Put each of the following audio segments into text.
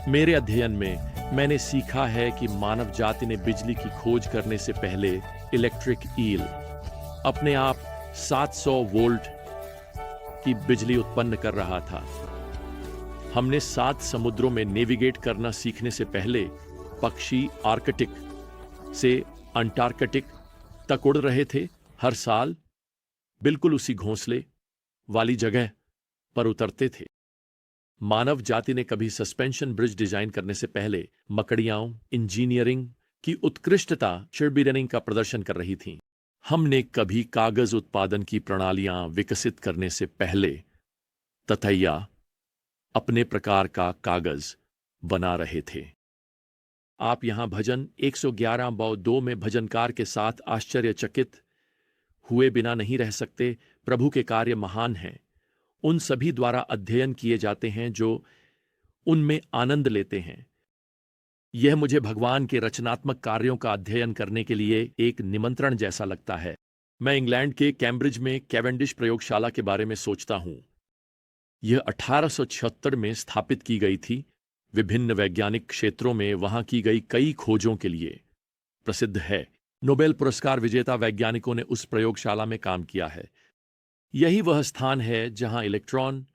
मेरे अध्ययन में मैंने सीखा है कि मानव जाति ने बिजली की खोज करने से पहले इलेक्ट्रिक ईल अपने आप 700 वोल्ट की बिजली उत्पन्न कर रहा था। हमने 7 समुद्रों में नेविगेट करना सीखने से पहले पक्षी आर्कटिक से अंटार्कटिक तक उड़ रहे थे, हर साल बिल्कुल उसी घोंसले वाली जगह पर उतरते थे। मानव जाति ने कभी सस्पेंशन ब्रिज डिजाइन करने से पहले मकड़ियाओं इंजीनियरिंग की उत्कृष्टता शिड़बिरनिंग का प्रदर्शन कर रही थी। हमने कभी कागज उत्पादन की प्रणालियां विकसित करने से पहले ततैया अपने प्रकार का कागज बना रहे थे। आप यहां भजन 111-2 में भजनकार के साथ आश्चर्यचकित हुए बिना नहीं रह सकते। प्रभु के कार्य महान हैं, उन सभी द्वारा अध्ययन किए जाते हैं जो उनमें आनंद लेते हैं। यह मुझे भगवान के रचनात्मक कार्यों का अध्ययन करने के लिए एक निमंत्रण जैसा लगता है। मैं इंग्लैंड के कैम्ब्रिज में कैवेंडिश प्रयोगशाला के बारे में सोचता हूं। यह 1876 में स्थापित की गई थी। विभिन्न वैज्ञानिक क्षेत्रों में वहां की गई कई खोजों के लिए प्रसिद्ध है। नोबेल पुरस्कार विजेता वैज्ञानिकों ने उस प्रयोगशाला में काम किया है। यही वह स्थान है जहां इलेक्ट्रॉन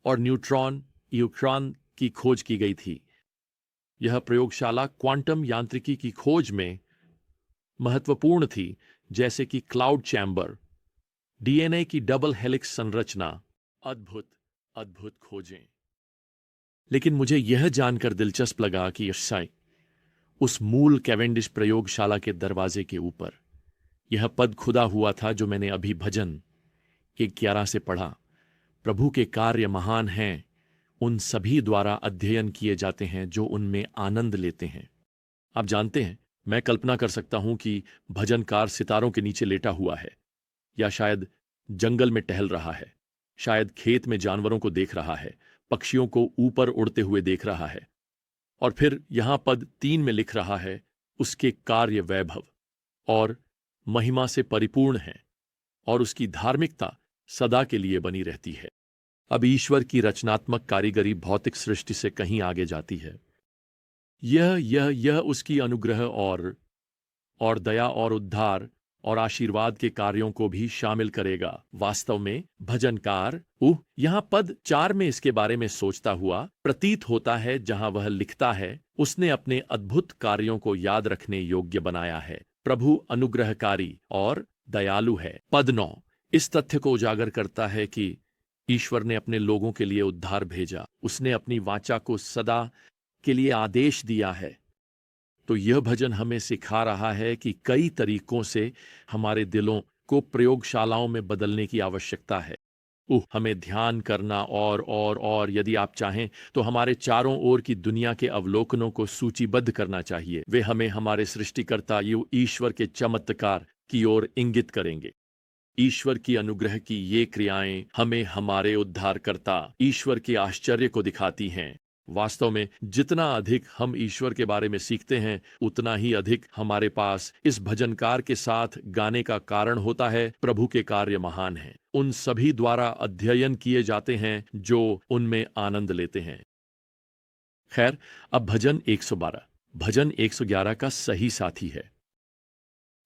और न्यूट्रॉन यूट्रॉन की खोज की गई थी। यह प्रयोगशाला क्वांटम यांत्रिकी की खोज में महत्वपूर्ण थी, जैसे कि क्लाउड चैम्बर, डीएनए की डबल हेलिक्स संरचना। अद्भुत अद्भुत खोजें। लेकिन मुझे यह जानकर दिलचस्प लगा कि उस मूल कैवेंडिश प्रयोगशाला के दरवाजे के ऊपर यह पद खुदा हुआ था जो मैंने अभी भजन 1:11 से पढ़ा। प्रभु के कार्य महान हैं, उन सभी द्वारा अध्ययन किए जाते हैं जो उनमें आनंद लेते हैं। आप जानते हैं, मैं कल्पना कर सकता हूं कि भजनकार सितारों के नीचे लेटा हुआ है, या शायद जंगल में टहल रहा है, शायद खेत में जानवरों को देख रहा है, पक्षियों को ऊपर उड़ते हुए देख रहा है। और फिर यहां पद 3 में लिख रहा है, उसके कार्य वैभव और महिमा से परिपूर्ण है और उसकी धार्मिकता सदा के लिए बनी रहती है। अब ईश्वर की रचनात्मक कारीगरी भौतिक सृष्टि से कहीं आगे जाती है। यह उसकी अनुग्रह और दया और उद्धार और आशीर्वाद के कार्यों को भी शामिल करेगा। वास्तव में भजनकार यहां पद 4 में इसके बारे में सोचता हुआ प्रतीत होता है, जहां वह लिखता है, उसने अपने अद्भुत कार्यों को याद रखने योग्य बनाया है। प्रभु अनुग्रहकारी और दयालु है। पद 9 इस तथ्य को उजागर करता है कि ईश्वर ने अपने लोगों के लिए उद्धार भेजा। उसने अपनी वाचा को सदा के लिए आदेश दिया है। तो यह भजन हमें सिखा रहा है कि कई तरीकों से हमारे दिलों को प्रयोगशालाओं में बदलने की आवश्यकता है। हमें ध्यान करना और यदि आप चाहें तो हमारे चारों ओर की दुनिया के अवलोकनों को सूचीबद्ध करना चाहिए। वे हमें हमारे सृष्टिकर्ता ईश्वर के चमत्कार की ओर इंगित करेंगे। ईश्वर की अनुग्रह की ये क्रियाएं हमें हमारे उद्धारकर्ता ईश्वर के आश्चर्य को दिखाती हैं। वास्तव में जितना अधिक हम ईश्वर के बारे में सीखते हैं, उतना ही अधिक हमारे पास इस भजनकार के साथ गाने का कारण होता है। प्रभु के कार्य महान हैं, उन सभी द्वारा अध्ययन किए जाते हैं जो उनमें आनंद लेते हैं। खैर, अब भजन 112 भजन 111 का सही साथी है।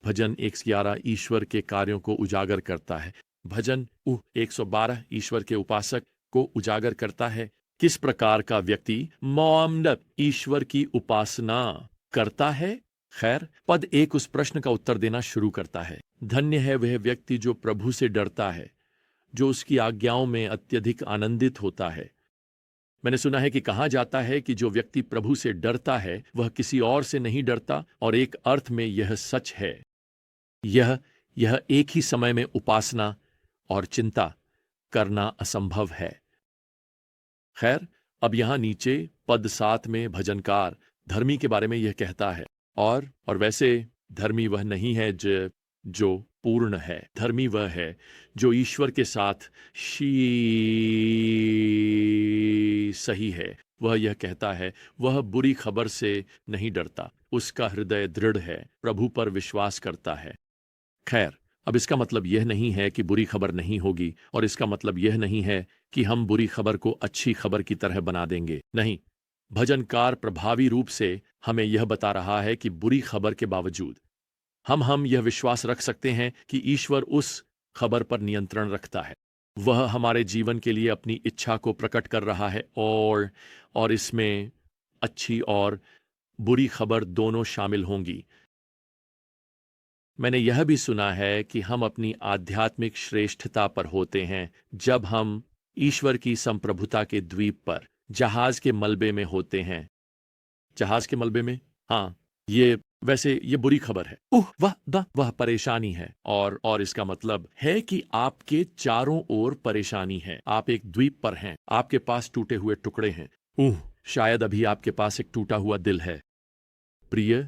भजन 111 ईश्वर के कार्यों को उजागर करता है। भजन 112 ईश्वर के उपासक को उजागर करता है। किस प्रकार का व्यक्ति ईश्वर की उपासना करता है? खैर, पद 1 उस प्रश्न का उत्तर देना शुरू करता है। धन्य है वह व्यक्ति जो प्रभु से डरता है, जो उसकी आज्ञाओं में अत्यधिक आनंदित होता है। मैंने सुना है कि कहा जाता है कि जो व्यक्ति प्रभु से डरता है वह किसी और से नहीं डरता, और एक अर्थ में यह सच है। यह एक ही समय में उपासना और चिंता करना असंभव है। खैर, अब यहां नीचे पद 7 में भजनकार धर्मी के बारे में यह कहता है, और वैसे धर्मी वह नहीं है जो पूर्ण है। धर्मी वह है जो ईश्वर के साथ सही है। वह यह कहता है, वह बुरी खबर से नहीं डरता, उसका हृदय दृढ़ है, प्रभु पर विश्वास करता है। खैर, अब इसका मतलब यह नहीं है कि बुरी खबर नहीं होगी, और इसका मतलब यह नहीं है कि हम बुरी खबर को अच्छी खबर की तरह बना देंगे। नहीं, भजनकार प्रभावी रूप से हमें यह बता रहा है कि बुरी खबर के बावजूद हम यह विश्वास रख सकते हैं कि ईश्वर उस खबर पर नियंत्रण रखता है। वह हमारे जीवन के लिए अपनी इच्छा को प्रकट कर रहा है और इसमें अच्छी और बुरी खबर दोनों शामिल होंगी। मैंने यह भी सुना है कि हम अपनी आध्यात्मिक श्रेष्ठता पर होते हैं जब हम ईश्वर की संप्रभुता के द्वीप पर जहाज के मलबे में होते हैं। जहाज के मलबे में, हाँ, ये बुरी खबर है। वह परेशानी है और इसका मतलब है कि आपके चारों ओर परेशानी है। आप एक द्वीप पर हैं, आपके पास टूटे हुए टुकड़े हैं। शायद अभी आपके पास एक टूटा हुआ दिल है। प्रिय,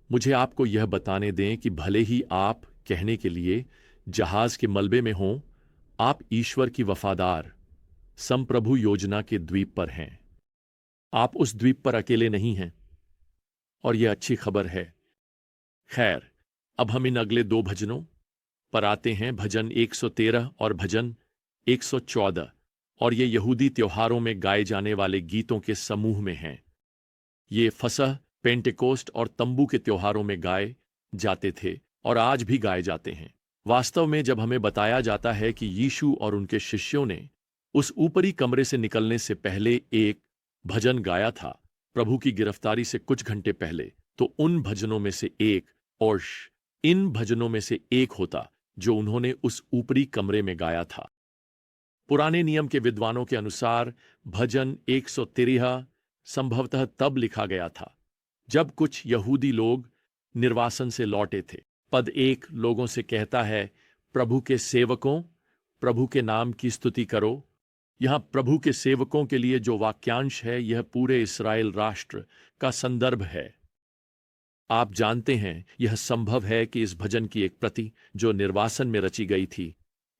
मुझे आपको यह बताने दें कि भले ही आप कहने के लिए जहाज के मलबे में हों, आप ईश्वर की वफादार संप्रभु योजना के द्वीप पर हैं। आप उस द्वीप पर अकेले नहीं हैं और यह अच्छी खबर है। खैर, अब हम इन अगले 2 भजनों पर आते हैं, भजन 113 और भजन 114, और ये यहूदी त्योहारों में गाए जाने वाले गीतों के समूह में हैं। ये फसह, पेंटेकोस्ट और तंबू के त्योहारों में गाए जाते थे और आज भी गाए जाते हैं। वास्तव में जब हमें बताया जाता है कि यीशु और उनके शिष्यों ने उस ऊपरी कमरे से निकलने से पहले एक भजन गाया था, प्रभु की गिरफ्तारी से कुछ घंटे पहले, तो उन भजनों में से एक और इन भजनों में से एक होता जो उन्होंने उस ऊपरी कमरे में गाया था। पुराने नियम के विद्वानों के अनुसार भजन 113 संभवतः तब लिखा गया था जब कुछ यहूदी लोग निर्वासन से लौटे थे। पद 1 लोगों से कहता है, प्रभु के सेवकों, प्रभु के नाम की स्तुति करो। यहां प्रभु के सेवकों के लिए जो वाक्यांश है, यह पूरे इस्राएल राष्ट्र का संदर्भ है। आप जानते हैं, यह संभव है कि इस भजन की एक प्रति जो निर्वासन में रची गई थी,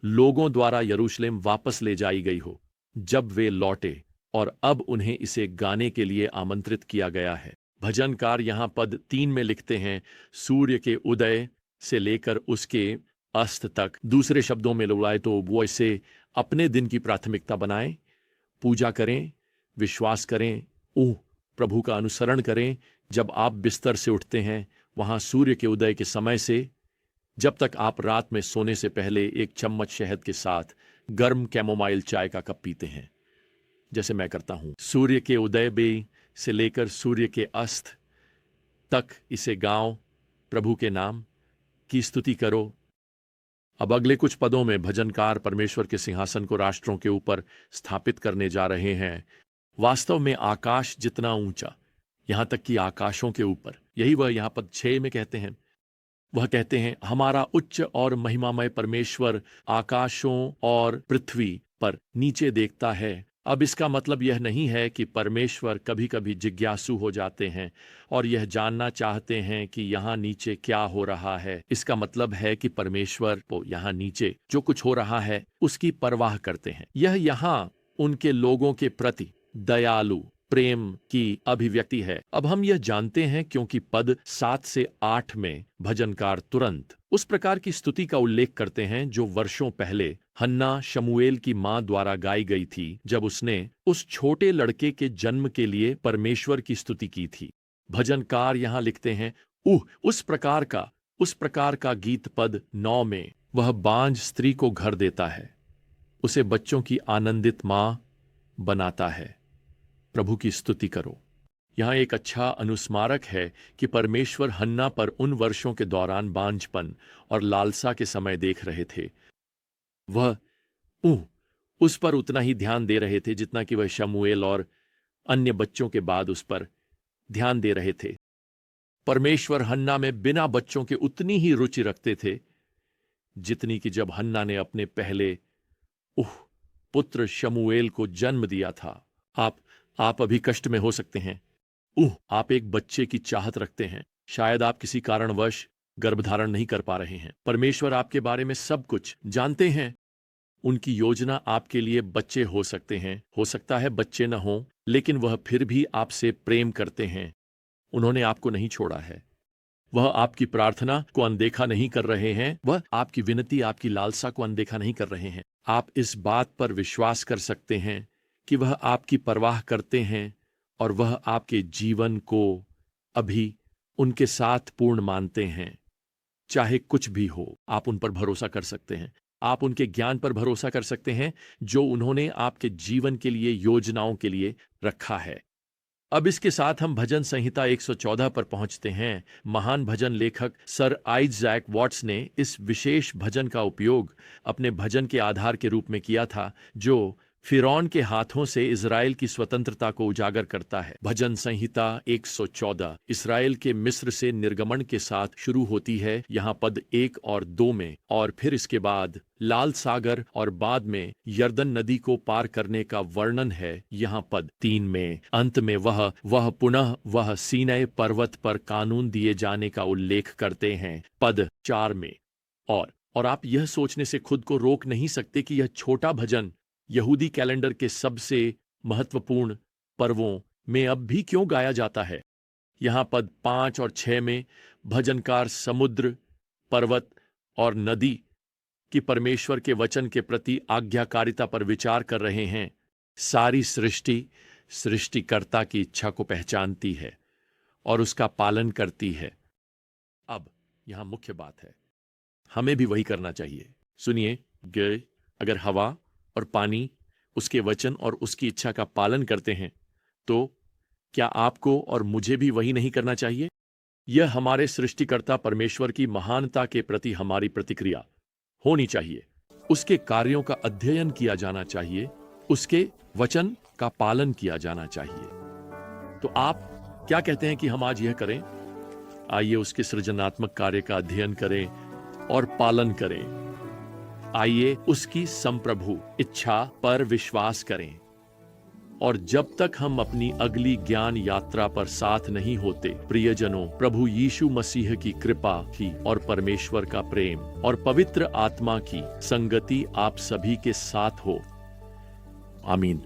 लोगों द्वारा यरूशलेम वापस ले जाई गई हो जब वे लौटे, और अब उन्हें इसे गाने के लिए आमंत्रित किया गया है। भजनकार यहां पद 3 में लिखते हैं, सूर्य के उदय से लेकर उसके अस्त तक। दूसरे शब्दों में लगाए तो वो इसे अपने दिन की प्राथमिकता बनाएं, पूजा करें, विश्वास करें, प्रभु का अनुसरण करें। जब आप बिस्तर से उठते हैं, वहां सूर्य के उदय के समय से जब तक आप रात में सोने से पहले एक चम्मच शहद के साथ गर्म कैमोमाइल चाय का कप पीते हैं, जैसे मैं करता हूं। सूर्य के उदय से लेकर सूर्य के अस्त तक इसे गाओ, प्रभु के नाम की स्तुति करो। अब अगले कुछ पदों में भजनकार परमेश्वर के सिंहासन को राष्ट्रों के ऊपर स्थापित करने जा रहे हैं। वास्तव में आकाश जितना ऊंचा, यहां तक कि आकाशों के ऊपर, यही वह यहां पद 6 में कहते हैं। वह कहते हैं, हमारा उच्च और महिमामय परमेश्वर आकाशों और पृथ्वी पर नीचे देखता है। अब इसका मतलब यह नहीं है कि परमेश्वर कभी कभी जिज्ञासु हो जाते हैं और यह जानना चाहते हैं कि यहाँ नीचे क्या हो रहा है। इसका मतलब है कि परमेश्वर को यहाँ नीचे जो कुछ हो रहा है उसकी परवाह करते हैं। यह यहाँ उनके लोगों के प्रति दयालु प्रेम की अभिव्यक्ति है। अब हम यह जानते हैं क्योंकि पद 7 से 8 में भजनकार तुरंत उस प्रकार की स्तुति का उल्लेख करते हैं जो वर्षों पहले हन्ना शमूएल की मां द्वारा गाई गई थी, जब उसने उस छोटे लड़के के जन्म के लिए परमेश्वर की स्तुति की थी। भजनकार यहां लिखते हैं, उस प्रकार का गीत पद 9 में। वह बांझ स्त्री को घर देता है, उसे बच्चों की आनंदित मां बनाता है। प्रभु की स्तुति करो। यहां एक अच्छा अनुस्मारक है कि परमेश्वर हन्ना पर उन वर्षों के दौरान बांझपन और लालसा के समय देख रहे थे। वह उस पर उतना ही ध्यान दे रहे थे जितना कि वह शमूएल और अन्य बच्चों के बाद उस पर ध्यान दे रहे थे। परमेश्वर हन्ना में बिना बच्चों के उतनी ही रुचि रखते थे जितनी कि जब हन्ना ने अपने पहले पुत्र शमूएल को जन्म दिया था। आप अभी कष्ट में हो सकते हैं। आप एक बच्चे की चाहत रखते हैं। शायद आप किसी कारणवश गर्भधारण नहीं कर पा रहे हैं। परमेश्वर आपके बारे में सब कुछ जानते हैं। उनकी योजना आपके लिए बच्चे हो सकते हैं, हो सकता है बच्चे न हों, लेकिन वह फिर भी आपसे प्रेम करते हैं। उन्होंने आपको नहीं छोड़ा है। वह आपकी प्रार्थना को अनदेखा नहीं कर रहे हैं। वह आपकी विनती, आपकी लालसा को अनदेखा नहीं कर रहे हैं। आप इस बात पर विश्वास कर सकते हैं कि वह आपकी परवाह करते हैं और वह आपके जीवन को अभी उनके साथ पूर्ण मानते हैं। चाहे कुछ भी हो, आप उन पर भरोसा कर सकते हैं। आप उनके ज्ञान पर भरोसा कर सकते हैं जो उन्होंने आपके जीवन के लिए, योजनाओं के लिए रखा है। अब इसके साथ हम भजन संहिता 114 पर पहुंचते हैं। महान भजन लेखक सर आइजैक वॉट्स ने इस विशेष भजन का उपयोग अपने भजन के आधार के रूप में किया था, जो फिरौन के हाथों से इज़राइल की स्वतंत्रता को उजागर करता है। भजन संहिता 114 इज़राइल के मिस्र से निर्गमन के साथ शुरू होती है, यहाँ पद 1 और 2 में, और फिर इसके बाद लाल सागर और बाद में यर्दन नदी को पार करने का वर्णन है यहाँ पद 3 में। अंत में वह पुनः वह सीनै पर्वत पर कानून दिए जाने का उल्लेख करते हैं पद 4 में। और आप यह सोचने से खुद को रोक नहीं सकते कि यह छोटा भजन यहूदी कैलेंडर के सबसे महत्वपूर्ण पर्वों में अब भी क्यों गाया जाता है। यहाँ पद 5 और 6 में भजनकार समुद्र, पर्वत और नदी की परमेश्वर के वचन के प्रति आज्ञाकारिता पर विचार कर रहे हैं। सारी सृष्टि सृष्टिकर्ता की इच्छा को पहचानती है और उसका पालन करती है। अब यहाँ मुख्य बात है, हमें भी वही करना चाहिए। सुनिए, अगर हवा और पानी उसके वचन और उसकी इच्छा का पालन करते हैं, तो क्या आपको और मुझे भी वही नहीं करना चाहिए? यह हमारे सृष्टिकर्ता परमेश्वर की महानता के प्रति हमारी प्रतिक्रिया होनी चाहिए। उसके कार्यों का अध्ययन किया जाना चाहिए, उसके वचन का पालन किया जाना चाहिए। तो आप क्या कहते हैं कि हम आज यह करें? आइए उसके सृजनात्मक कार्य का अध्ययन करें और पालन करें। आइए उसकी संप्रभु इच्छा पर विश्वास करें। और जब तक हम अपनी अगली ज्ञान यात्रा पर साथ नहीं होते, प्रियजनों, प्रभु यीशु मसीह की कृपा की और परमेश्वर का प्रेम और पवित्र आत्मा की संगति आप सभी के साथ हो। आमीन।